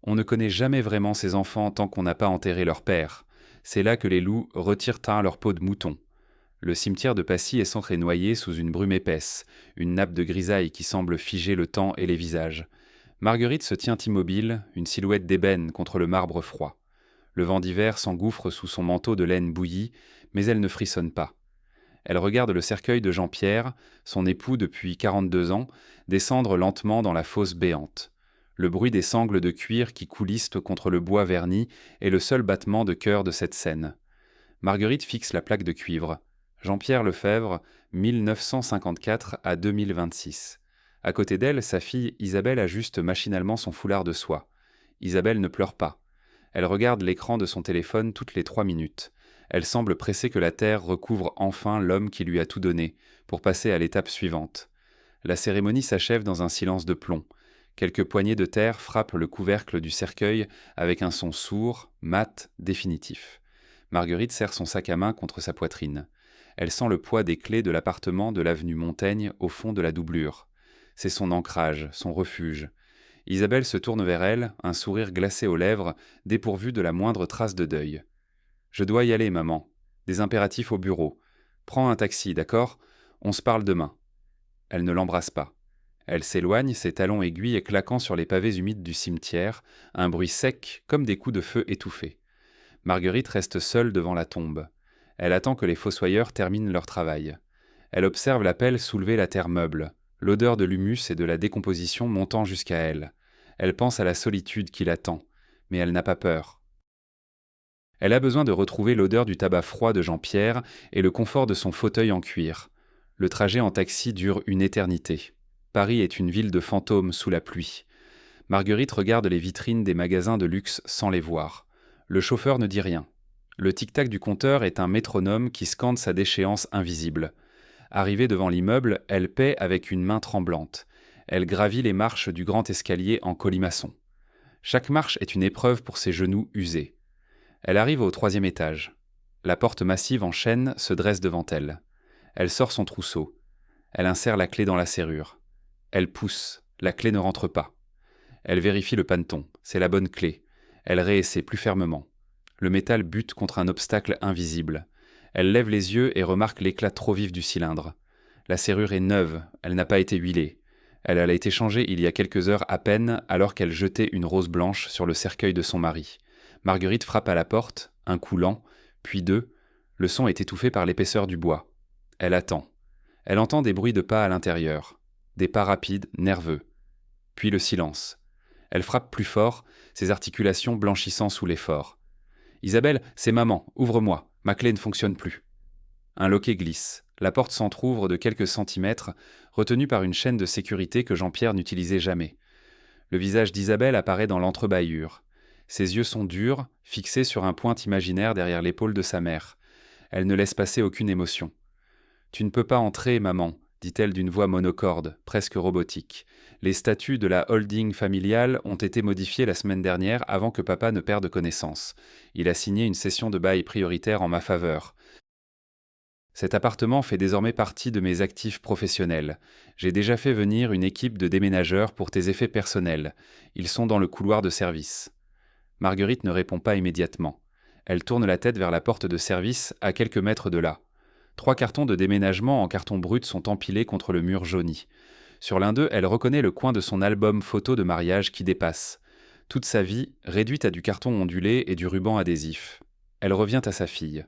On ne connaît jamais vraiment ses enfants tant qu'on n'a pas enterré leur père. C'est là que les loups retirent tard leur peau de mouton. Le cimetière de Passy est centré noyé sous une brume épaisse, une nappe de grisaille qui semble figer le temps et les visages. Marguerite se tient immobile, une silhouette d'ébène contre le marbre froid. Le vent d'hiver s'engouffre sous son manteau de laine bouillie, mais elle ne frissonne pas. Elle regarde le cercueil de Jean-Pierre, son époux depuis 42 ans, descendre lentement dans la fosse béante. Le bruit des sangles de cuir qui coulissent contre le bois verni est le seul battement de cœur de cette scène. Marguerite fixe la plaque de cuivre. Jean-Pierre Lefebvre, 1954 à 2026. À côté d'elle, sa fille Isabelle ajuste machinalement son foulard de soie. Isabelle ne pleure pas. Elle regarde l'écran de son téléphone toutes les 3 minutes. Elle semble pressée que la terre recouvre enfin l'homme qui lui a tout donné, pour passer à l'étape suivante. La cérémonie s'achève dans un silence de plomb. Quelques poignées de terre frappent le couvercle du cercueil avec un son sourd, mat, définitif. Marguerite serre son sac à main contre sa poitrine. Elle sent le poids des clés de l'appartement de l'avenue Montaigne au fond de la doublure. C'est son ancrage, son refuge. Isabelle se tourne vers elle, un sourire glacé aux lèvres, dépourvu de la moindre trace de deuil. « Je dois y aller, maman. Des impératifs au bureau. Prends un taxi, d'accord ? On se parle demain. » Elle ne l'embrasse pas. Elle s'éloigne, ses talons aiguilles claquant sur les pavés humides du cimetière, un bruit sec comme des coups de feu étouffés. Marguerite reste seule devant la tombe. Elle attend que les fossoyeurs terminent leur travail. Elle observe la pelle soulever la terre meuble, l'odeur de l'humus et de la décomposition montant jusqu'à elle. Elle pense à la solitude qui l'attend, mais elle n'a pas peur. Elle a besoin de retrouver l'odeur du tabac froid de Jean-Pierre et le confort de son fauteuil en cuir. Le trajet en taxi dure une éternité. Paris est une ville de fantômes sous la pluie. Marguerite regarde les vitrines des magasins de luxe sans les voir. Le chauffeur ne dit rien. Le tic-tac du compteur est un métronome qui scande sa déchéance invisible. Arrivée devant l'immeuble, elle paie avec une main tremblante. Elle gravit les marches du grand escalier en colimaçon. Chaque marche est une épreuve pour ses genoux usés. Elle arrive au 3e étage. La porte massive en chêne se dresse devant elle. Elle sort son trousseau. Elle insère la clé dans la serrure. Elle pousse. La clé ne rentre pas. Elle vérifie le panneton. C'est la bonne clé. Elle réessaie plus fermement. Le métal bute contre un obstacle invisible. Elle lève les yeux et remarque l'éclat trop vif du cylindre. La serrure est neuve. Elle n'a pas été huilée. Elle a été changée il y a quelques heures à peine alors qu'elle jetait une rose blanche sur le cercueil de son mari. Marguerite frappe à la porte, un coup lent, puis deux. Le son est étouffé par l'épaisseur du bois. Elle attend. Elle entend des bruits de pas à l'intérieur. Des pas rapides, nerveux. Puis le silence. Elle frappe plus fort, ses articulations blanchissant sous l'effort. « Isabelle, c'est maman, ouvre-moi, ma clé ne fonctionne plus. » Un loquet glisse. La porte s'entr'ouvre de quelques centimètres, retenue par une chaîne de sécurité que Jean-Pierre n'utilisait jamais. Le visage d'Isabelle apparaît dans l'entrebâillure. Ses yeux sont durs, fixés sur un point imaginaire derrière l'épaule de sa mère. Elle ne laisse passer aucune émotion. « Tu ne peux pas entrer, maman, » dit-elle d'une voix monocorde, presque robotique. Les statuts de la holding familiale ont été modifiés la semaine dernière avant que papa ne perde connaissance. Il a signé une cession de bail prioritaire en ma faveur. Cet appartement fait désormais partie de mes actifs professionnels. J'ai déjà fait venir une équipe de déménageurs pour tes effets personnels. Ils sont dans le couloir de service. Marguerite ne répond pas immédiatement. Elle tourne la tête vers la porte de service, à quelques mètres de là. 3 cartons de déménagement en carton brut sont empilés contre le mur jauni. Sur l'un d'eux, elle reconnaît le coin de son album photo de mariage qui dépasse. Toute sa vie, réduite à du carton ondulé et du ruban adhésif. Elle revient à sa fille.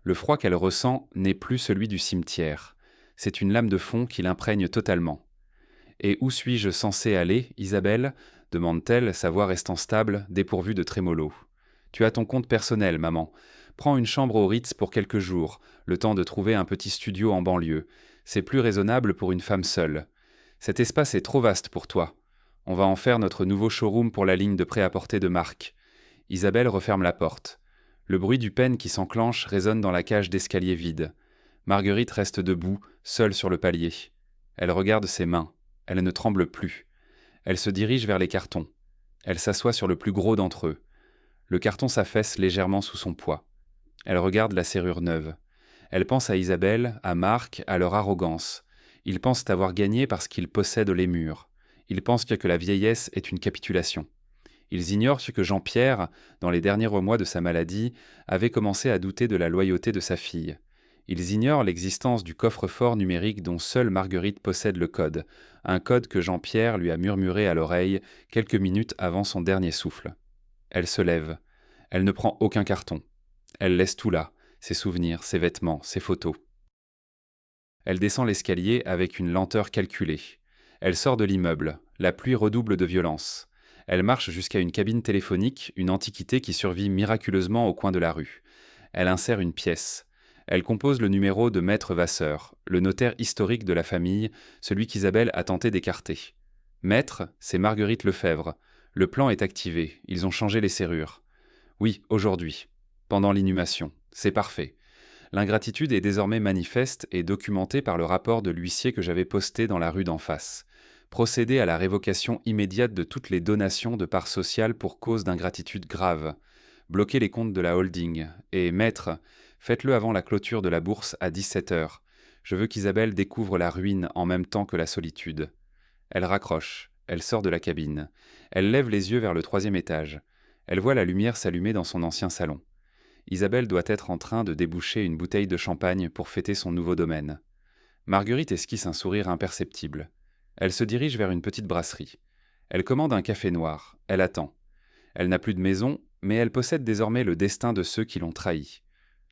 Le froid qu'elle ressent n'est plus celui du cimetière. C'est une lame de fond qui l'imprègne totalement. « Et où suis-je censée aller, Isabelle ?» demande-t-elle, sa voix restant stable, dépourvue de trémolo. « Tu as ton compte personnel, maman. Prends une chambre au Ritz pour quelques jours, le temps de trouver un petit studio en banlieue. C'est plus raisonnable pour une femme seule. Cet espace est trop vaste pour toi. On va en faire notre nouveau showroom pour la ligne de prêt-à-porter de Marc. » Isabelle referme la porte. Le bruit du pêne qui s'enclenche résonne dans la cage d'escalier vide. Marguerite reste debout, seule sur le palier. Elle regarde ses mains. Elle ne tremble plus. Elle se dirige vers les cartons. Elle s'assoit sur le plus gros d'entre eux. Le carton s'affaisse légèrement sous son poids. Elle regarde la serrure neuve. Elle pense à Isabelle, à Marc, à leur arrogance. Ils pensent avoir gagné parce qu'ils possèdent les murs. Ils pensent que la vieillesse est une capitulation. Ils ignorent ce que Jean-Pierre, dans les derniers mois de sa maladie, avait commencé à douter de la loyauté de sa fille. Ils ignorent l'existence du coffre-fort numérique dont seule Marguerite possède le code, un code que Jean-Pierre lui a murmuré à l'oreille quelques minutes avant son dernier souffle. Elle se lève. Elle ne prend aucun carton. Elle laisse tout là, ses souvenirs, ses vêtements, ses photos. Elle descend l'escalier avec une lenteur calculée. Elle sort de l'immeuble. La pluie redouble de violence. Elle marche jusqu'à une cabine téléphonique, une antiquité qui survit miraculeusement au coin de la rue. Elle insère une pièce. Elle compose le numéro de Maître Vasseur, le notaire historique de la famille, celui qu'Isabelle a tenté d'écarter. Maître, c'est Marguerite Lefebvre. Le plan est activé, ils ont changé les serrures. Oui, aujourd'hui, pendant l'inhumation. C'est parfait. L'ingratitude est désormais manifeste et documentée par le rapport de l'huissier que j'avais posté dans la rue d'en face. Procéder à la révocation immédiate de toutes les donations de parts sociales pour cause d'ingratitude grave. Bloquer les comptes de la holding. Et maître, faites-le avant la clôture de la bourse à 17h. Je veux qu'Isabelle découvre la ruine en même temps que la solitude. Elle raccroche. Elle sort de la cabine. Elle lève les yeux vers le 3e étage. Elle voit la lumière s'allumer dans son ancien salon. Isabelle doit être en train de déboucher une bouteille de champagne pour fêter son nouveau domaine. Marguerite esquisse un sourire imperceptible. Elle se dirige vers une petite brasserie. Elle commande un café noir. Elle attend. Elle n'a plus de maison, mais elle possède désormais le destin de ceux qui l'ont trahi.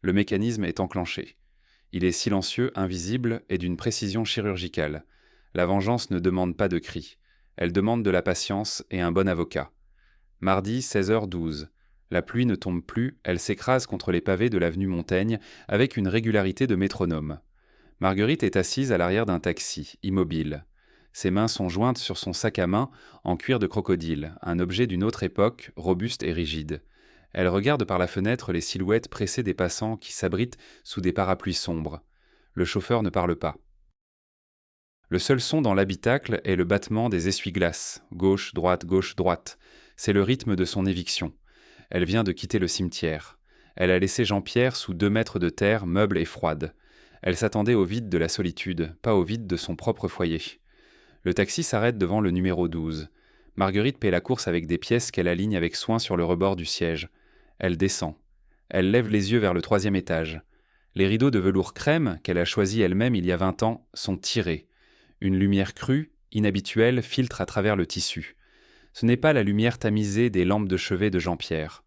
Le mécanisme est enclenché. Il est silencieux, invisible et d'une précision chirurgicale. La vengeance ne demande pas de cris. Elle demande de la patience et un bon avocat. Mardi, 16h12. La pluie ne tombe plus, elle s'écrase contre les pavés de l'avenue Montaigne avec une régularité de métronome. Marguerite est assise à l'arrière d'un taxi, immobile. Ses mains sont jointes sur son sac à main en cuir de crocodile, un objet d'une autre époque, robuste et rigide. Elle regarde par la fenêtre les silhouettes pressées des passants qui s'abritent sous des parapluies sombres. Le chauffeur ne parle pas. Le seul son dans l'habitacle est le battement des essuie-glaces, gauche, droite. C'est le rythme de son éviction. Elle vient de quitter le cimetière. Elle a laissé Jean-Pierre sous 2 mètres de terre, meuble et froide. Elle s'attendait au vide de la solitude, pas au vide de son propre foyer. Le taxi s'arrête devant le numéro 12. Marguerite paie la course avec des pièces qu'elle aligne avec soin sur le rebord du siège. Elle descend. Elle lève les yeux vers le 3e étage. Les rideaux de velours crème, qu'elle a choisis elle-même il y a 20 ans, sont tirés. Une lumière crue, inhabituelle, filtre à travers le tissu. Ce n'est pas la lumière tamisée des lampes de chevet de Jean-Pierre.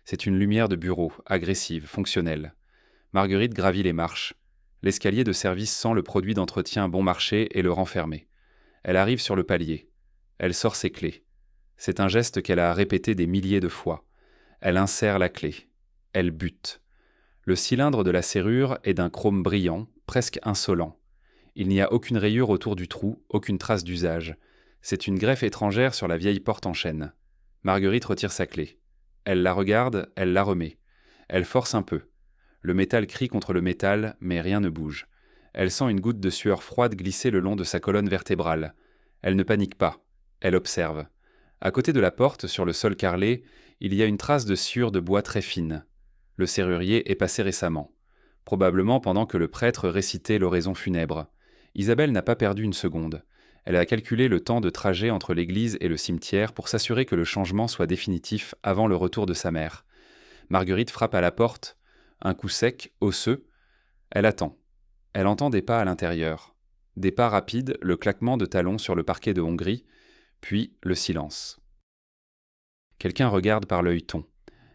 C'est une lumière de bureau, agressive, fonctionnelle. Marguerite gravit les marches. L'escalier de service sent le produit d'entretien bon marché et le renfermer. Elle arrive sur le palier. Elle sort ses clés. C'est un geste qu'elle a répété des milliers de fois. Elle insère la clé. Elle bute. Le cylindre de la serrure est d'un chrome brillant, presque insolent. Il n'y a aucune rayure autour du trou, aucune trace d'usage. C'est une greffe étrangère sur la vieille porte en chêne. Marguerite retire sa clé. Elle la regarde, elle la remet. Elle force un peu. Le métal crie contre le métal, mais rien ne bouge. Elle sent une goutte de sueur froide glisser le long de sa colonne vertébrale. Elle ne panique pas. Elle observe. À côté de la porte, sur le sol carrelé, il y a une trace de sciure de bois très fine. Le serrurier est passé récemment. Probablement pendant que le prêtre récitait l'oraison funèbre. Isabelle n'a pas perdu une seconde. Elle a calculé le temps de trajet entre l'église et le cimetière pour s'assurer que le changement soit définitif avant le retour de sa mère. Marguerite frappe à la porte, un coup sec, osseux. Elle attend. Elle entend des pas à l'intérieur. Des pas rapides, le claquement de talons sur le parquet de Hongrie, puis le silence. Quelqu'un regarde par l'œil ton.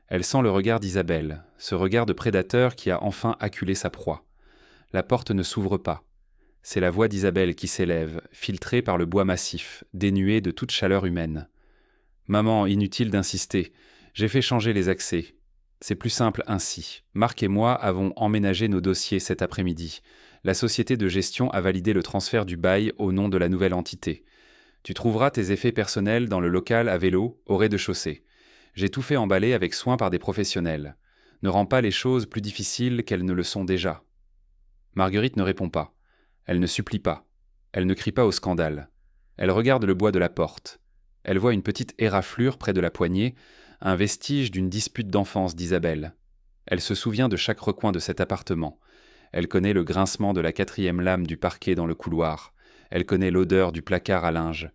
Elle sent le regard d'Isabelle, ce regard de prédateur qui a enfin acculé sa proie. La porte ne s'ouvre pas. C'est la voix d'Isabelle qui s'élève, filtrée par le bois massif, dénuée de toute chaleur humaine. « Maman, inutile d'insister. J'ai fait changer les accès. C'est plus simple ainsi. Marc et moi avons emménagé nos dossiers cet après-midi. La société de gestion a validé le transfert du bail au nom de la nouvelle entité. Tu trouveras tes effets personnels dans le local à vélo, au rez-de-chaussée. J'ai tout fait emballer avec soin par des professionnels. Ne rends pas les choses plus difficiles qu'elles ne le sont déjà. » Marguerite ne répond pas. Elle ne supplie pas. Elle ne crie pas au scandale. Elle regarde le bois de la porte. Elle voit une petite éraflure près de la poignée, un vestige d'une dispute d'enfance d'Isabelle. Elle se souvient de chaque recoin de cet appartement. Elle connaît le grincement de la 4e lame du parquet dans le couloir. Elle connaît l'odeur du placard à linge.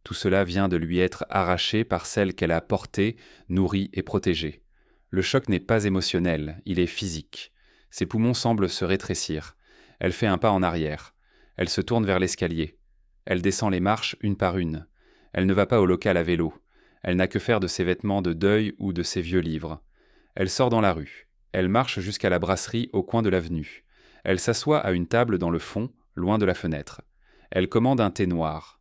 Tout cela vient de lui être arraché par celle qu'elle a portée, nourrie et protégée. Le choc n'est pas émotionnel, il est physique. Ses poumons semblent se rétrécir. Elle fait un pas en arrière. Elle se tourne vers l'escalier. Elle descend les marches une par une. Elle ne va pas au local à vélo. Elle n'a que faire de ses vêtements de deuil ou de ses vieux livres. Elle sort dans la rue. Elle marche jusqu'à la brasserie au coin de l'avenue. Elle s'assoit à une table dans le fond, loin de la fenêtre. Elle commande un thé noir.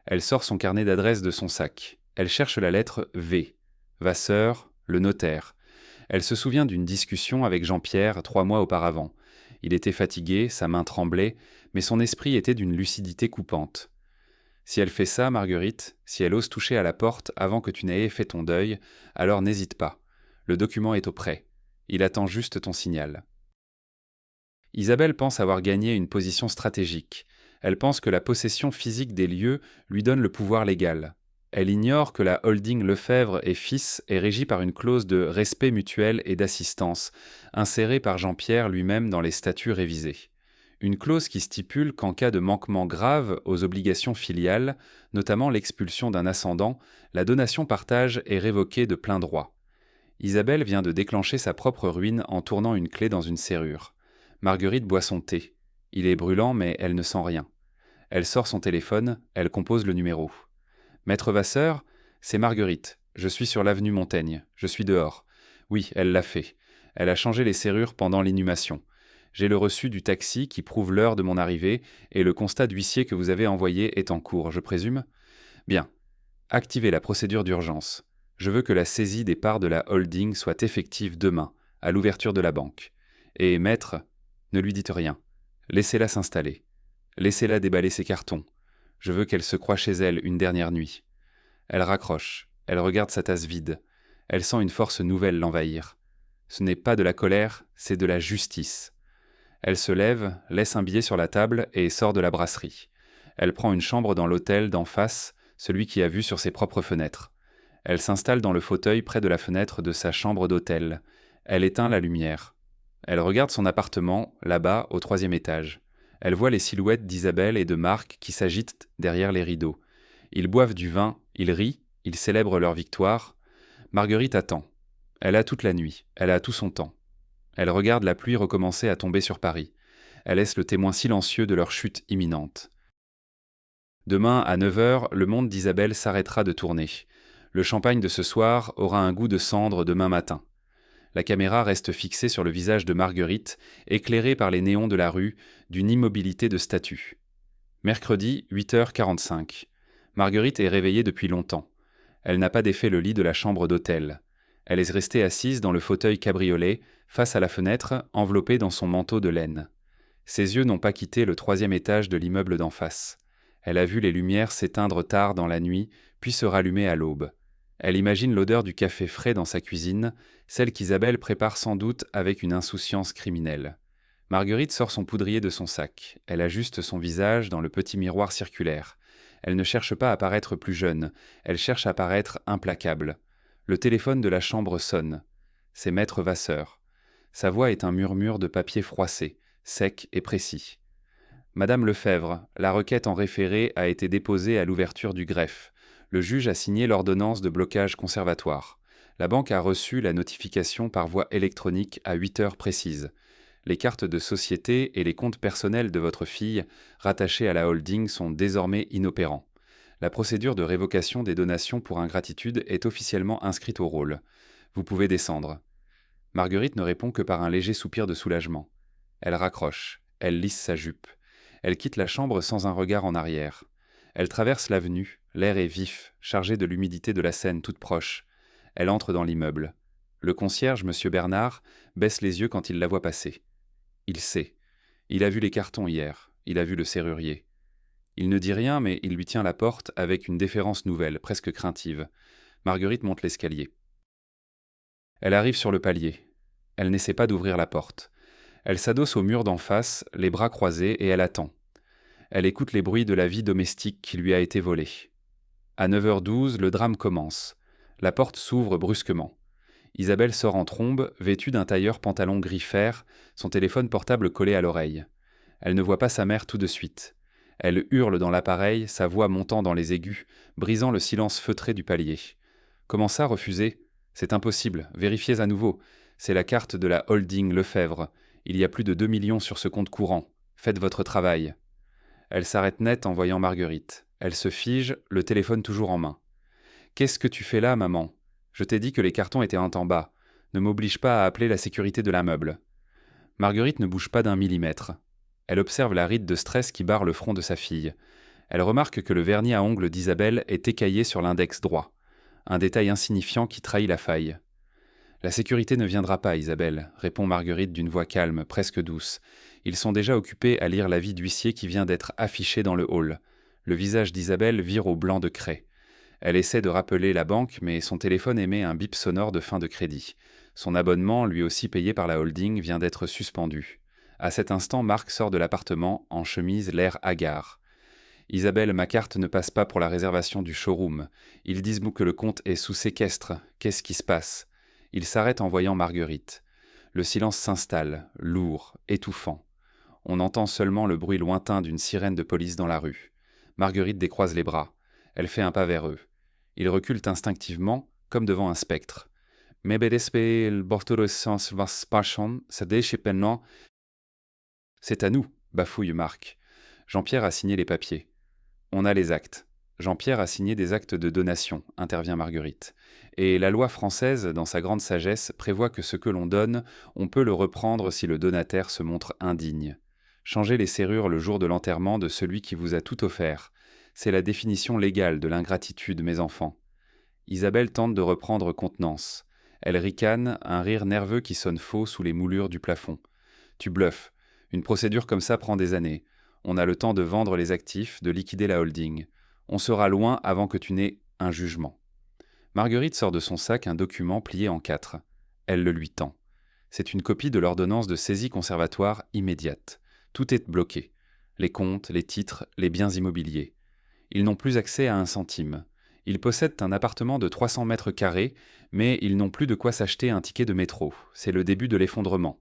Elle sort son carnet d'adresses de son sac. Elle cherche la lettre V. Vasseur, le notaire. Elle se souvient d'une discussion avec Jean-Pierre 3 mois auparavant. Il était fatigué, sa main tremblait, mais son esprit était d'une lucidité coupante. Si elle fait ça, Marguerite, si elle ose toucher à la porte avant que tu n'aies fait ton deuil, alors n'hésite pas. Le document est au prêt. Il attend juste ton signal. Isabelle pense avoir gagné une position stratégique. Elle pense que la possession physique des lieux lui donne le pouvoir légal. Elle ignore que la holding Lefebvre et Fils est régie par une clause de respect mutuel et d'assistance, insérée par Jean-Pierre lui-même dans les statuts révisés. Une clause qui stipule qu'en cas de manquement grave aux obligations filiales, notamment l'expulsion d'un ascendant, la donation-partage est révoquée de plein droit. Isabelle vient de déclencher sa propre ruine en tournant une clé dans une serrure. Marguerite boit son thé. Il est brûlant, mais elle ne sent rien. Elle sort son téléphone, elle compose le numéro. Maître Vasseur, c'est Marguerite. Je suis sur l'avenue Montaigne. Je suis dehors. Oui, elle l'a fait. Elle a changé les serrures pendant l'inhumation. J'ai le reçu du taxi qui prouve l'heure de mon arrivée et le constat d'huissier que vous avez envoyé est en cours, je présume ? Bien. Activez la procédure d'urgence. Je veux que la saisie des parts de la holding soit effective demain, à l'ouverture de la banque. Et maître, ne lui dites rien. Laissez-la s'installer. Laissez-la déballer ses cartons. Je veux qu'elle se croie chez elle une dernière nuit. Elle raccroche. Elle regarde sa tasse vide. Elle sent une force nouvelle l'envahir. Ce n'est pas de la colère, c'est de la justice. Elle se lève, laisse un billet sur la table et sort de la brasserie. Elle prend une chambre dans l'hôtel d'en face, celui qui a vue sur ses propres fenêtres. Elle s'installe dans le fauteuil près de la fenêtre de sa chambre d'hôtel. Elle éteint la lumière. Elle regarde son appartement, là-bas, au 3e étage. Elle voit les silhouettes d'Isabelle et de Marc qui s'agitent derrière les rideaux. Ils boivent du vin, ils rient, ils célèbrent leur victoire. Marguerite attend. Elle a toute la nuit, elle a tout son temps. Elle regarde la pluie recommencer à tomber sur Paris. Elle laisse le témoin silencieux de leur chute imminente. Demain, à 9h, le monde d'Isabelle s'arrêtera de tourner. Le champagne de ce soir aura un goût de cendre demain matin. La caméra reste fixée sur le visage de Marguerite, éclairée par les néons de la rue, d'une immobilité de statue. Mercredi, 8h45. Marguerite est réveillée depuis longtemps. Elle n'a pas défait le lit de la chambre d'hôtel. Elle est restée assise dans le fauteuil cabriolet, face à la fenêtre, enveloppée dans son manteau de laine. Ses yeux n'ont pas quitté le 3e étage de l'immeuble d'en face. Elle a vu les lumières s'éteindre tard dans la nuit, puis se rallumer à l'aube. Elle imagine l'odeur du café frais dans sa cuisine, celle qu'Isabelle prépare sans doute avec une insouciance criminelle. Marguerite sort son poudrier de son sac. Elle ajuste son visage dans le petit miroir circulaire. Elle ne cherche pas à paraître plus jeune, elle cherche à paraître implacable. Le téléphone de la chambre sonne. C'est Maître Vasseur. Sa voix est un murmure de papier froissé, sec et précis. Madame Lefebvre, la requête en référé a été déposée à l'ouverture du greffe. Le juge a signé l'ordonnance de blocage conservatoire. La banque a reçu la notification par voie électronique à 8h précises. Les cartes de société et les comptes personnels de votre fille, rattachés à la holding, sont désormais inopérants. La procédure de révocation des donations pour ingratitude est officiellement inscrite au rôle. Vous pouvez descendre. Marguerite ne répond que par un léger soupir de soulagement. Elle raccroche. Elle lisse sa jupe. Elle quitte la chambre sans un regard en arrière. Elle traverse l'avenue. L'air est vif, chargé de l'humidité de la Seine toute proche. Elle entre dans l'immeuble. Le concierge, M. Bernard, baisse les yeux quand il la voit passer. Il sait. Il a vu les cartons hier. Il a vu le serrurier. Il ne dit rien, mais il lui tient la porte avec une déférence nouvelle, presque craintive. Marguerite monte l'escalier. Elle arrive sur le palier. Elle n'essaie pas d'ouvrir la porte. Elle s'adosse au mur d'en face, les bras croisés, et elle attend. Elle écoute les bruits de la vie domestique qui lui a été volée. À 9h12, le drame commence. La porte s'ouvre brusquement. Isabelle sort en trombe, vêtue d'un tailleur pantalon gris fer, son téléphone portable collé à l'oreille. Elle ne voit pas sa mère tout de suite. Elle hurle dans l'appareil, sa voix montant dans les aigus, brisant le silence feutré du palier. Comment ça, refuser? C'est impossible, vérifiez à nouveau. C'est la carte de la holding Lefebvre. Il y a plus de 2 millions sur ce compte courant. Faites votre travail. Elle s'arrête net en voyant Marguerite. Elle se fige, le téléphone toujours en main. Qu'est-ce que tu fais là, maman? Je t'ai dit que les cartons étaient en bas. Ne m'oblige pas à appeler la sécurité de l'immeuble. Marguerite ne bouge pas d'un millimètre. Elle observe la ride de stress qui barre le front de sa fille. Elle remarque que le vernis à ongles d'Isabelle est écaillé sur l'index droit. Un détail insignifiant qui trahit la faille. La sécurité ne viendra pas, Isabelle, répond Marguerite d'une voix calme, presque douce. Ils sont déjà occupés à lire l'avis d'huissier qui vient d'être affiché dans le hall. Le visage d'Isabelle vire au blanc de craie. Elle essaie de rappeler la banque, mais son téléphone émet un bip sonore de fin de crédit. Son abonnement, lui aussi payé par la holding, vient d'être suspendu. À cet instant, Marc sort de l'appartement, en chemise, l'air hagard. Isabelle, ma carte ne passe pas pour la réservation du showroom. Ils disent que le compte est sous séquestre. Qu'est-ce qui se passe? Il s'arrête en voyant Marguerite. Le silence s'installe, lourd, étouffant. On entend seulement le bruit lointain d'une sirène de police dans la rue. Marguerite décroise les bras. Elle fait un pas vers eux. Ils reculent instinctivement, comme devant un spectre. C'est à nous, bafouille Marc. Jean-Pierre a signé les papiers. On a les actes. Jean-Pierre a signé des actes de donation, intervient Marguerite. Et la loi française, dans sa grande sagesse, prévoit que ce que l'on donne, on peut le reprendre si le donataire se montre indigne. Changez les serrures le jour de l'enterrement de celui qui vous a tout offert. C'est la définition légale de l'ingratitude, mes enfants. Isabelle tente de reprendre contenance. Elle ricane, un rire nerveux qui sonne faux sous les moulures du plafond. Tu bluffes. Une procédure comme ça prend des années. On a le temps de vendre les actifs, de liquider la holding. On sera loin avant que tu n'aies un jugement. Marguerite sort de son sac un document plié en 4. Elle le lui tend. C'est une copie de l'ordonnance de saisie conservatoire immédiate. Tout est bloqué. Les comptes, les titres, les biens immobiliers. Ils n'ont plus accès à un centime. Ils possèdent un appartement de 300 mètres carrés, mais ils n'ont plus de quoi s'acheter un ticket de métro. C'est le début de l'effondrement.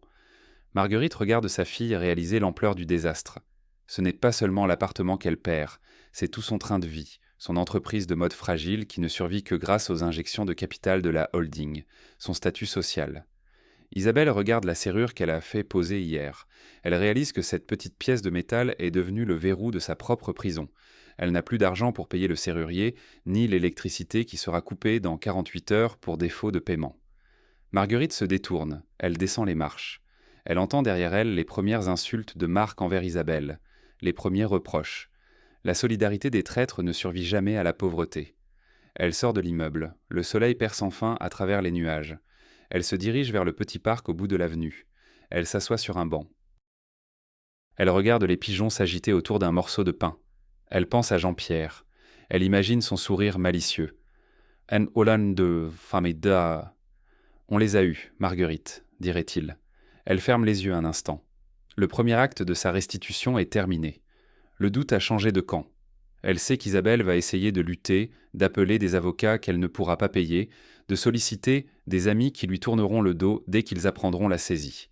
Marguerite regarde sa fille réaliser l'ampleur du désastre. Ce n'est pas seulement l'appartement qu'elle perd, c'est tout son train de vie, son entreprise de mode fragile qui ne survit que grâce aux injections de capital de la holding, son statut social. Isabelle regarde la serrure qu'elle a fait poser hier. Elle réalise que cette petite pièce de métal est devenue le verrou de sa propre prison. Elle n'a plus d'argent pour payer le serrurier, ni l'électricité qui sera coupée dans 48 heures pour défaut de paiement. Marguerite se détourne, elle descend les marches. Elle entend derrière elle les premières insultes de Marc envers Isabelle, les premiers reproches. La solidarité des traîtres ne survit jamais à la pauvreté. Elle sort de l'immeuble, le soleil perce enfin à travers les nuages. Elle se dirige vers le petit parc au bout de l'avenue. Elle s'assoit sur un banc. Elle regarde les pigeons s'agiter autour d'un morceau de pain. Elle pense à Jean-Pierre. Elle imagine son sourire malicieux. « En Hollande famida. »« On les a eus, Marguerite, dirait-il. Elle ferme les yeux un instant. Le premier acte de sa restitution est terminé. Le doute a changé de camp. Elle sait qu'Isabelle va essayer de lutter, d'appeler des avocats qu'elle ne pourra pas payer, de solliciter des amis qui lui tourneront le dos dès qu'ils apprendront la saisie.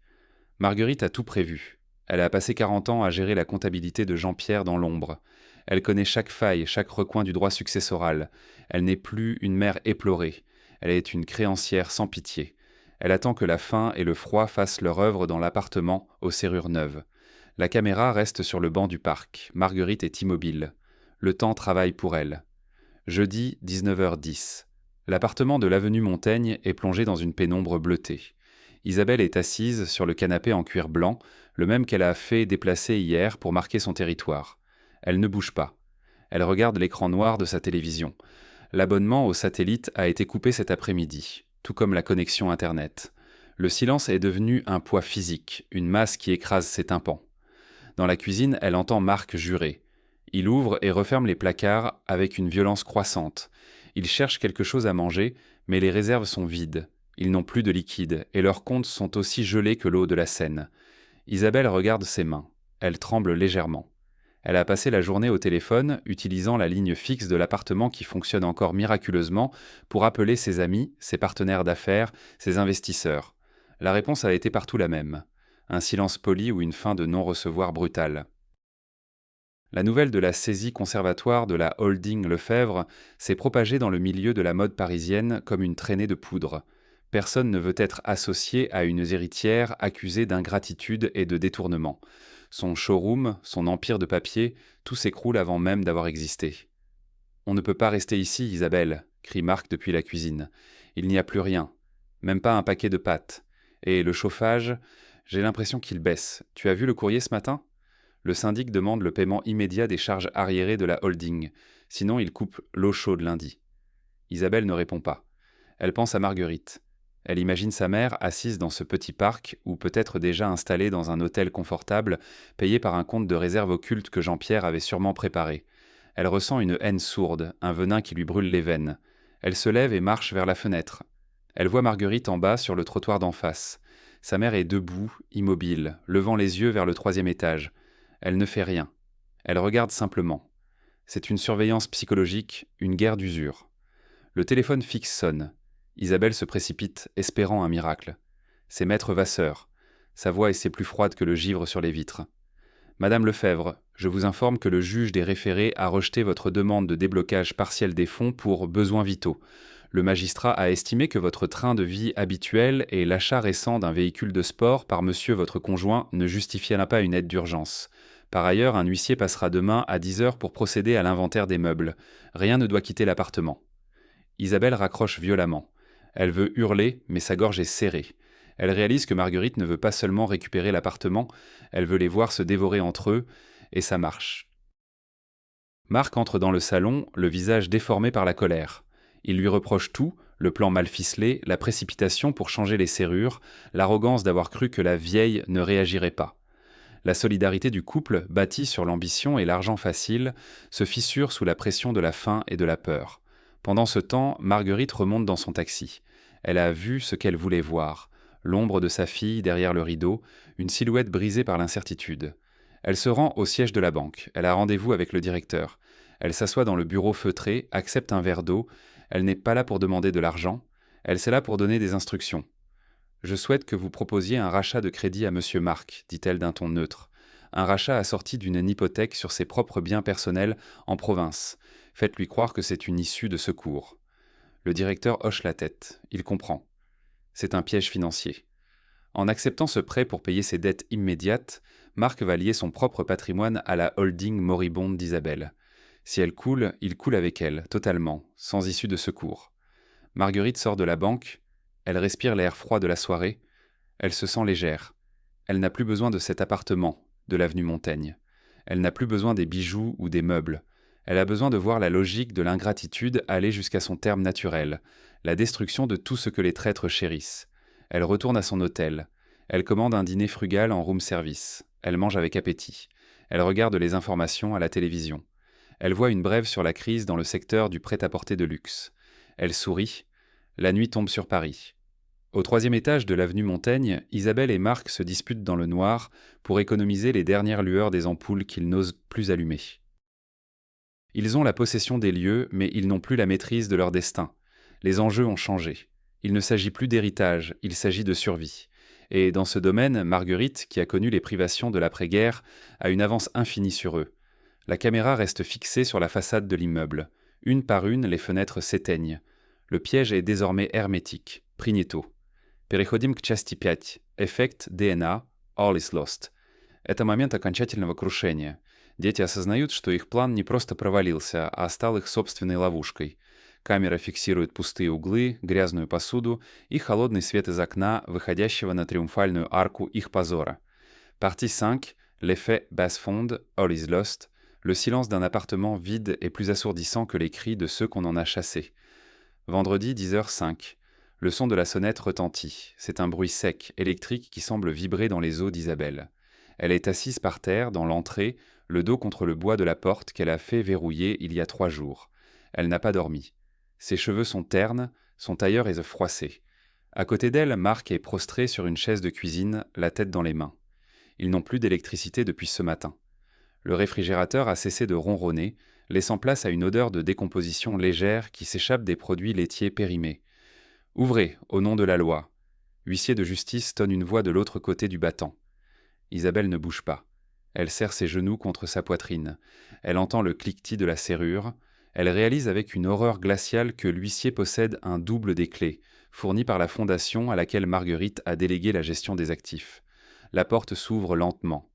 Marguerite a tout prévu. Elle a passé 40 ans à gérer la comptabilité de Jean-Pierre dans l'ombre. Elle connaît chaque faille, chaque recoin du droit successoral. Elle n'est plus une mère éplorée. Elle est une créancière sans pitié. Elle attend que la faim et le froid fassent leur œuvre dans l'appartement aux serrures neuves. La caméra reste sur le banc du parc. Marguerite est immobile. Le temps travaille pour elle. Jeudi, 19h10. L'appartement de l'avenue Montaigne est plongé dans une pénombre bleutée. Isabelle est assise sur le canapé en cuir blanc, le même qu'elle a fait déplacer hier pour marquer son territoire. Elle ne bouge pas. Elle regarde l'écran noir de sa télévision. L'abonnement au satellite a été coupé cet après-midi, tout comme la connexion Internet. Le silence est devenu un poids physique, une masse qui écrase ses tympans. Dans la cuisine, elle entend Marc jurer. Il ouvre et referme les placards avec une violence croissante. Il cherche quelque chose à manger, mais les réserves sont vides. Ils n'ont plus de liquide, et leurs comptes sont aussi gelés que l'eau de la Seine. Isabelle regarde ses mains. Elle tremble légèrement. Elle a passé la journée au téléphone, utilisant la ligne fixe de l'appartement qui fonctionne encore miraculeusement pour appeler ses amis, ses partenaires d'affaires, ses investisseurs. La réponse a été partout la même. Un silence poli ou une fin de non-recevoir brutale. La nouvelle de la saisie conservatoire de la holding Lefebvre s'est propagée dans le milieu de la mode parisienne comme une traînée de poudre. Personne ne veut être associé à une héritière accusée d'ingratitude et de détournement. Son showroom, son empire de papier, tout s'écroule avant même d'avoir existé. On ne peut pas rester ici, Isabelle, crie Marc depuis la cuisine. Il n'y a plus rien, même pas un paquet de pâtes. Et le chauffage, j'ai l'impression qu'il baisse. Tu as vu le courrier ce matin ? Le syndic demande le paiement immédiat des charges arriérées de la holding, sinon il coupe l'eau chaude lundi. Isabelle ne répond pas. Elle pense à Marguerite. Elle imagine sa mère assise dans ce petit parc, ou peut-être déjà installée dans un hôtel confortable, payé par un compte de réserve occulte que Jean-Pierre avait sûrement préparé. Elle ressent une haine sourde, un venin qui lui brûle les veines. Elle se lève et marche vers la fenêtre. Elle voit Marguerite en bas sur le trottoir d'en face. Sa mère est debout, immobile, levant les yeux vers le 3e étage. Elle ne fait rien. Elle regarde simplement. C'est une surveillance psychologique, une guerre d'usure. Le téléphone fixe sonne. Isabelle se précipite, espérant un miracle. C'est Maître Vasseur. Sa voix essaie plus froide que le givre sur les vitres. Madame Lefebvre, je vous informe que le juge des référés a rejeté votre demande de déblocage partiel des fonds pour besoins vitaux. Le magistrat a estimé que votre train de vie habituel et l'achat récent d'un véhicule de sport par monsieur votre conjoint ne justifiera pas une aide d'urgence. Par ailleurs, un huissier passera demain à 10 heures pour procéder à l'inventaire des meubles. Rien ne doit quitter l'appartement. Isabelle raccroche violemment. Elle veut hurler, mais sa gorge est serrée. Elle réalise que Marguerite ne veut pas seulement récupérer l'appartement, elle veut les voir se dévorer entre eux, et ça marche. Marc entre dans le salon, le visage déformé par la colère. Il lui reproche tout, le plan mal ficelé, la précipitation pour changer les serrures, l'arrogance d'avoir cru que la vieille ne réagirait pas. La solidarité du couple, bâtie sur l'ambition et l'argent facile, se fissure sous la pression de la faim et de la peur. Pendant ce temps, Marguerite remonte dans son taxi. Elle a vu ce qu'elle voulait voir. L'ombre de sa fille derrière le rideau, une silhouette brisée par l'incertitude. Elle se rend au siège de la banque. Elle a rendez-vous avec le directeur. Elle s'assoit dans le bureau feutré, accepte un verre d'eau. Elle n'est pas là pour demander de l'argent. Elle est là pour donner des instructions. « Je souhaite que vous proposiez un rachat de crédit à Monsieur Marc, dit-elle d'un ton neutre. Un rachat assorti d'une hypothèque sur ses propres biens personnels en province. Faites-lui croire que c'est une issue de secours. » Le directeur hoche la tête. Il comprend. C'est un piège financier. En acceptant ce prêt pour payer ses dettes immédiates, Marc va lier son propre patrimoine à la holding moribonde d'Isabelle. Si elle coule, il coule avec elle, totalement, sans issue de secours. Marguerite sort de la banque. Elle respire l'air froid de la soirée. Elle se sent légère. Elle n'a plus besoin de cet appartement, de l'avenue Montaigne. Elle n'a plus besoin des bijoux ou des meubles. Elle a besoin de voir la logique de l'ingratitude aller jusqu'à son terme naturel, la destruction de tout ce que les traîtres chérissent. Elle retourne à son hôtel. Elle commande un dîner frugal en room service. Elle mange avec appétit. Elle regarde les informations à la télévision. Elle voit une brève sur la crise dans le secteur du prêt-à-porter de luxe. Elle sourit. La nuit tombe sur Paris. Au 3e étage de l'avenue Montaigne, Isabelle et Marc se disputent dans le noir pour économiser les dernières lueurs des ampoules qu'ils n'osent plus allumer. Ils ont la possession des lieux, mais ils n'ont plus la maîtrise de leur destin. Les enjeux ont changé. Il ne s'agit plus d'héritage, il s'agit de survie. Et dans ce domaine, Marguerite, qui a connu les privations de l'après-guerre, a une avance infinie sur eux. La caméra reste fixée sur la façade de l'immeuble. Une par une, les fenêtres s'éteignent. Le piège est désormais hermétique. Принято. Переходим к части 5. Эффект ДНА. All is lost. Это момент окончательного крушения. Дети осознают, что их план не просто провалился, а стал их собственной ловушкой. Камера фиксирует пустые углы, грязную посуду и холодный свет из окна, выходящего на триумфальную арку их позора. Partie 5. L'effet basse-fonde. All is lost. Le silence d'un appartement vide est plus assourdissant que les cris de ceux qu'on en a chassés. Vendredi 10h05. Le son de la sonnette retentit. C'est un bruit sec, électrique qui semble vibrer dans les os d'Isabelle. Elle est assise par terre, dans l'entrée, le dos contre le bois de la porte qu'elle a fait verrouiller il y a 3 jours. Elle n'a pas dormi. Ses cheveux sont ternes, son tailleur est froissé. À côté d'elle, Marc est prostré sur une chaise de cuisine, la tête dans les mains. Ils n'ont plus d'électricité depuis ce matin. Le réfrigérateur a cessé de ronronner, laissant place à une odeur de décomposition légère qui s'échappe des produits laitiers périmés. « Ouvrez, au nom de la loi !» Huissier de justice tonne une voix de l'autre côté du battant. Isabelle ne bouge pas. Elle serre ses genoux contre sa poitrine. Elle entend le cliquetis de la serrure. Elle réalise avec une horreur glaciale que l'huissier possède un double des clés, fourni par la fondation à laquelle Marguerite a délégué la gestion des actifs. La porte s'ouvre lentement.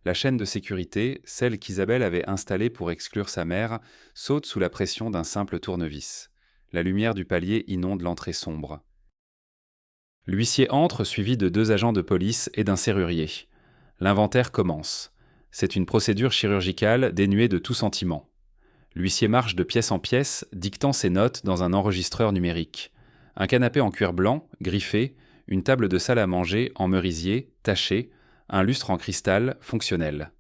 La chaîne de sécurité, celle qu'Isabelle avait installée pour exclure sa mère, saute sous la pression d'un simple tournevis. La lumière du palier inonde l'entrée sombre. L'huissier entre, suivi de 2 agents de police et d'un serrurier. L'inventaire commence. C'est une procédure chirurgicale dénuée de tout sentiment. L'huissier marche de pièce en pièce, dictant ses notes dans un enregistreur numérique. Un canapé en cuir blanc, griffé, une table de salle à manger en merisier, tachée, un lustre en cristal, fonctionnel.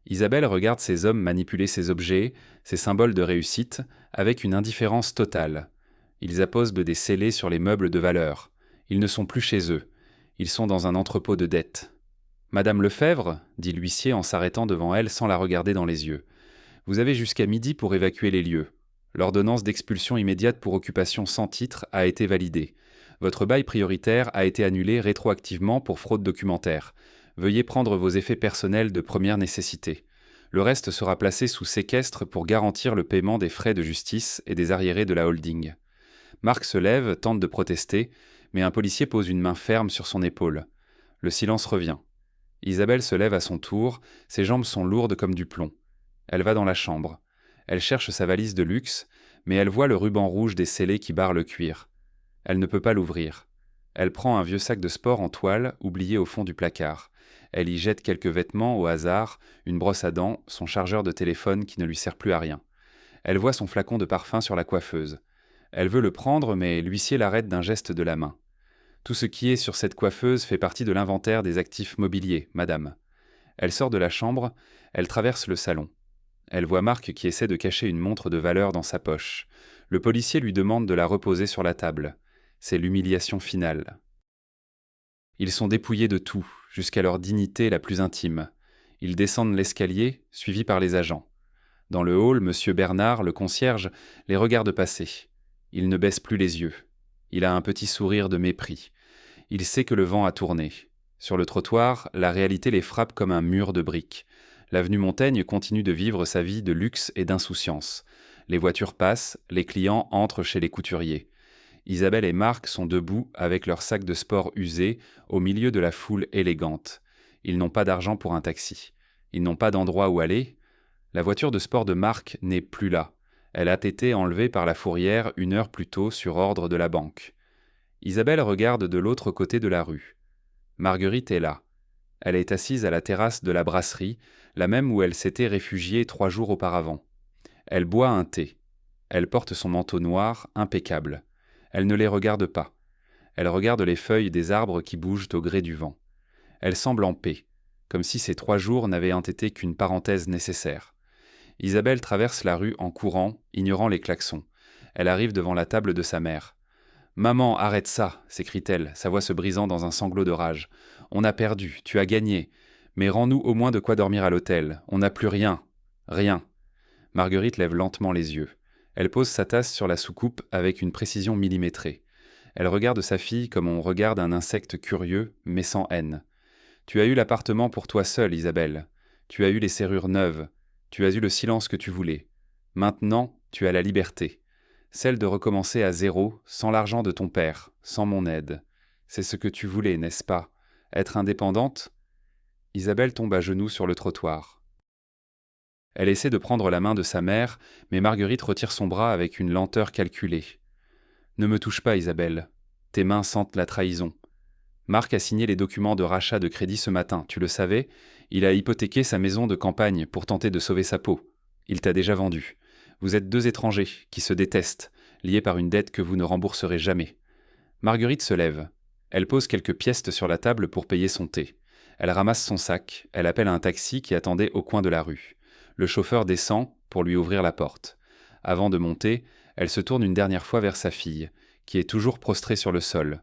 Isabelle regarde ces hommes manipuler ces objets, ces symboles de réussite, avec une indifférence totale. Ils apposent des scellés sur les meubles de valeur. Ils ne sont plus chez eux. Ils sont dans un entrepôt de dettes. « Madame Lefebvre, dit l'huissier en s'arrêtant devant elle sans la regarder dans les yeux. Vous avez jusqu'à midi pour évacuer les lieux. L'ordonnance d'expulsion immédiate pour occupation sans titre a été validée. Votre bail prioritaire a été annulé rétroactivement pour fraude documentaire. Veuillez prendre vos effets personnels de première nécessité. Le reste sera placé sous séquestre pour garantir le paiement des frais de justice et des arriérés de la holding. » Marc se lève, tente de protester, mais un policier pose une main ferme sur son épaule. Le silence revient. Isabelle se lève à son tour, ses jambes sont lourdes comme du plomb. Elle va dans la chambre. Elle cherche sa valise de luxe, mais elle voit le ruban rouge des scellés qui barre le cuir. Elle ne peut pas l'ouvrir. Elle prend un vieux sac de sport en toile, oublié au fond du placard. Elle y jette quelques vêtements au hasard, une brosse à dents, son chargeur de téléphone qui ne lui sert plus à rien. Elle voit son flacon de parfum sur la coiffeuse. Elle veut le prendre, mais l'huissier l'arrête d'un geste de la main. Tout ce qui est sur cette coiffeuse fait partie de l'inventaire des actifs mobiliers, madame. Elle sort de la chambre, elle traverse le salon. Elle voit Marc qui essaie de cacher une montre de valeur dans sa poche. Le policier lui demande de la reposer sur la table. C'est l'humiliation finale. Ils sont dépouillés de tout, jusqu'à leur dignité la plus intime. Ils descendent l'escalier, suivis par les agents. Dans le hall, M. Bernard, le concierge, les regarde passer. Il ne baisse plus les yeux. Il a un petit sourire de mépris. Il sait que le vent a tourné. Sur le trottoir, la réalité les frappe comme un mur de briques. L'avenue Montaigne continue de vivre sa vie de luxe et d'insouciance. Les voitures passent, les clients entrent chez les couturiers. Isabelle et Marc sont debout avec leurs sacs de sport usés au milieu de la foule élégante. Ils n'ont pas d'argent pour un taxi. Ils n'ont pas d'endroit où aller. La voiture de sport de Marc n'est plus là. Elle a été enlevée par la fourrière 1 heure plus tôt sur ordre de la banque. Isabelle regarde de l'autre côté de la rue. Marguerite est là. Elle est assise à la terrasse de la brasserie, la même où elle s'était réfugiée 3 jours auparavant. Elle boit un thé. Elle porte son manteau noir, impeccable. Elle ne les regarde pas. Elle regarde les feuilles des arbres qui bougent au gré du vent. Elle semble en paix, comme si ces 3 jours n'avaient été qu'une parenthèse nécessaire. Isabelle traverse la rue en courant, ignorant les klaxons. Elle arrive devant la table de sa mère. « Maman, arrête ça !» s'écrie-t-elle, sa voix se brisant dans un sanglot de rage. « On a perdu, tu as gagné. Mais rends-nous au moins de quoi dormir à l'hôtel. On n'a plus rien. Rien. » Marguerite lève lentement les yeux. Elle pose sa tasse sur la soucoupe avec une précision millimétrée. Elle regarde sa fille comme on regarde un insecte curieux, mais sans haine. « Tu as eu l'appartement pour toi seule, Isabelle. Tu as eu les serrures neuves. Tu as eu le silence que tu voulais. Maintenant, tu as la liberté. Celle de recommencer à zéro, sans l'argent de ton père, sans mon aide. C'est ce que tu voulais, n'est-ce pas? Être indépendante ?» Isabelle tombe à genoux sur le trottoir. Elle essaie de prendre la main de sa mère, mais Marguerite retire son bras avec une lenteur calculée. « Ne me touche pas, Isabelle. Tes mains sentent la trahison. Marc a signé les documents de rachat de crédit ce matin, tu le savais? Il a hypothéqué sa maison de campagne pour tenter de sauver sa peau. Il t'a déjà vendu. Vous êtes 2 étrangers qui se détestent, liés par une dette que vous ne rembourserez jamais. » Marguerite se lève. Elle pose quelques pièces sur la table pour payer son thé. Elle ramasse son sac, elle appelle un taxi qui attendait au coin de la rue. Le chauffeur descend pour lui ouvrir la porte. Avant de monter, elle se tourne une dernière fois vers sa fille, qui est toujours prostrée sur le sol.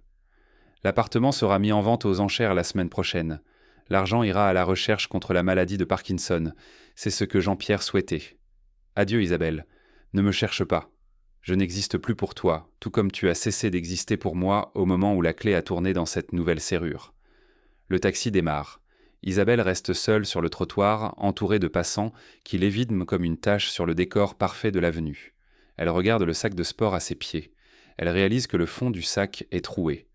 L'appartement sera mis en vente aux enchères la semaine prochaine. L'argent ira à la recherche contre la maladie de Parkinson. C'est ce que Jean-Pierre souhaitait. Adieu Isabelle. Ne me cherche pas. Je n'existe plus pour toi, tout comme tu as cessé d'exister pour moi au moment où la clé a tourné dans cette nouvelle serrure. Le taxi démarre. Isabelle reste seule sur le trottoir, entourée de passants qui l'évident comme une tache sur le décor parfait de l'avenue. Elle regarde le sac de sport à ses pieds. Elle réalise que le fond du sac est troué.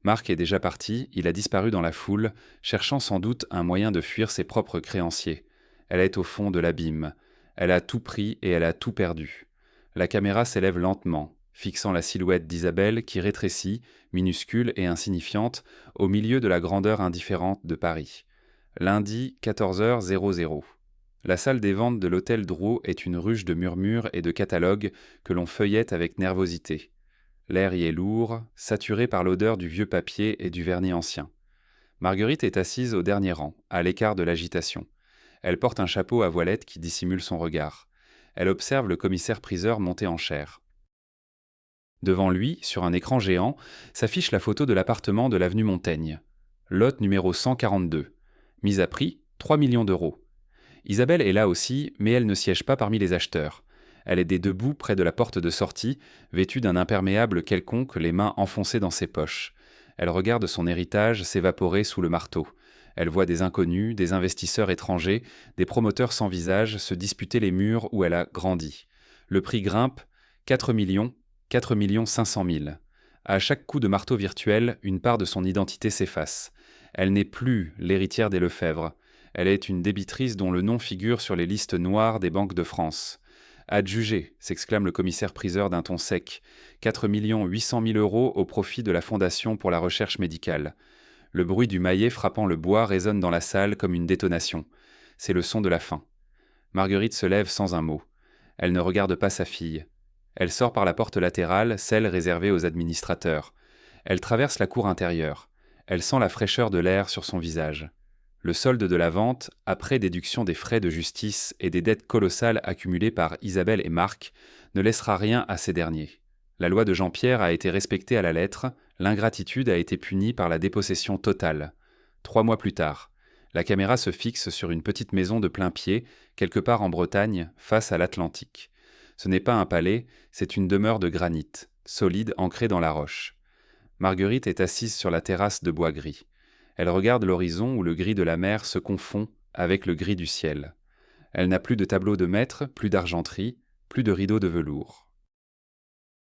Marc est déjà parti, il a disparu dans la foule, cherchant sans doute un moyen de fuir ses propres créanciers. Elle est au fond de l'abîme. Elle a tout pris et elle a tout perdu. La caméra s'élève lentement, fixant la silhouette d'Isabelle qui rétrécit, minuscule et insignifiante, au milieu de la grandeur indifférente de Paris. Lundi, 14h00. La salle des ventes de l'hôtel Drouot est une ruche de murmures et de catalogues que l'on feuillette avec nervosité. L'air y est lourd, saturé par l'odeur du vieux papier et du vernis ancien. Marguerite est assise au dernier rang, à l'écart de l'agitation. Elle porte un chapeau à voilette qui dissimule son regard. Elle observe le commissaire-priseur monter en chaire. Devant lui, sur un écran géant, s'affiche la photo de l'appartement de l'avenue Montaigne. Lot numéro 142. Mise à prix, 3 millions d'euros. Isabelle est là aussi, mais elle ne siège pas parmi les acheteurs. Elle est debout près de la porte de sortie, vêtue d'un imperméable quelconque, les mains enfoncées dans ses poches. Elle regarde son héritage s'évaporer sous le marteau. Elle voit des inconnus, des investisseurs étrangers, des promoteurs sans visage se disputer les murs où elle a grandi. Le prix grimpe, 4 millions, 4 500 000. À chaque coup de marteau virtuel, une part de son identité s'efface. Elle n'est plus l'héritière des Lefebvre. Elle est une débitrice dont le nom figure sur les listes noires des banques de France. Adjugé, s'exclame le commissaire-priseur d'un ton sec. 4 800 000 euros au profit de la Fondation pour la recherche médicale. Le bruit du maillet frappant le bois résonne dans la salle comme une détonation. C'est le son de la fin. Marguerite se lève sans un mot. Elle ne regarde pas sa fille. Elle sort par la porte latérale, celle réservée aux administrateurs. Elle traverse la cour intérieure. Elle sent la fraîcheur de l'air sur son visage. Le solde de la vente, après déduction des frais de justice et des dettes colossales accumulées par Isabelle et Marc, ne laissera rien à ces derniers. La loi de Jean-Pierre a été respectée à la lettre, l'ingratitude a été punie par la dépossession totale. 3 mois plus tard, la caméra se fixe sur une petite maison de plain-pied, quelque part en Bretagne, face à l'Atlantique. Ce n'est pas un palais, c'est une demeure de granit, solide ancrée dans la roche. Marguerite est assise sur la terrasse de bois gris. Elle regarde l'horizon où le gris de la mer se confond avec le gris du ciel. Elle n'a plus de tableau de maître, plus d'argenterie, plus de rideaux de velours.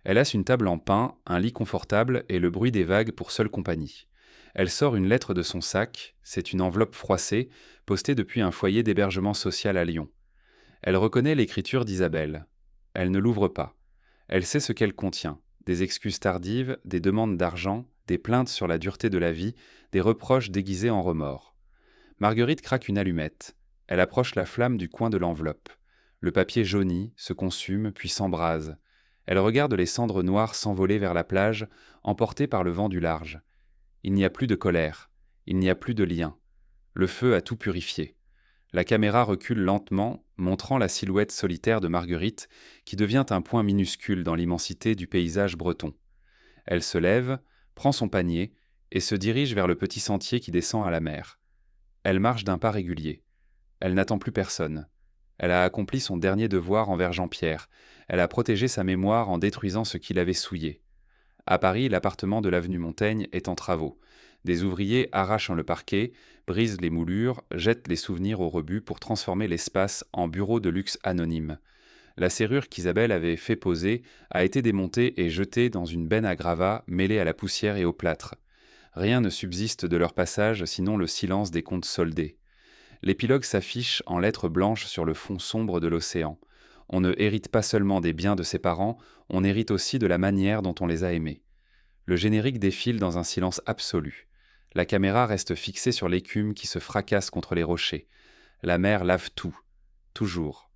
Elle a une table en pin, un lit confortable et le bruit des vagues pour seule compagnie. Elle sort une lettre de son sac, c'est une enveloppe froissée, postée depuis un foyer d'hébergement social à Lyon. Elle reconnaît l'écriture d'Isabelle. Elle ne l'ouvre pas. Elle sait ce qu'elle contient. Des excuses tardives, des demandes d'argent, des plaintes sur la dureté de la vie, des reproches déguisés en remords. Marguerite craque une allumette. Elle approche la flamme du coin de l'enveloppe. Le papier jaunit, se consume, puis s'embrase. Elle regarde les cendres noires s'envoler vers la plage, emportées par le vent du large. Il n'y a plus de colère. Il n'y a plus de lien. Le feu a tout purifié. La caméra recule lentement, montrant la silhouette solitaire de Marguerite, qui devient un point minuscule dans l'immensité du paysage breton. Elle se lève, prend son panier, et se dirige vers le petit sentier qui descend à la mer. Elle marche d'un pas régulier. Elle n'attend plus personne. Elle a accompli son dernier devoir envers Jean-Pierre. Elle a protégé sa mémoire en détruisant ce qui l'avait souillée. À Paris, l'appartement de l'avenue Montaigne est en travaux. Des ouvriers arrachent le parquet, brisent les moulures, jettent les souvenirs au rebut pour transformer l'espace en bureau de luxe anonyme. La serrure qu'Isabelle avait fait poser a été démontée et jetée dans une benne à gravats mêlée à la poussière et au plâtre. Rien ne subsiste de leur passage sinon le silence des comptes soldés. L'épilogue s'affiche en lettres blanches sur le fond sombre de l'océan. On ne hérite pas seulement des biens de ses parents, on hérite aussi de la manière dont on les a aimés. Le générique défile dans un silence absolu. La caméra reste fixée sur l'écume qui se fracasse contre les rochers. La mer lave tout, toujours.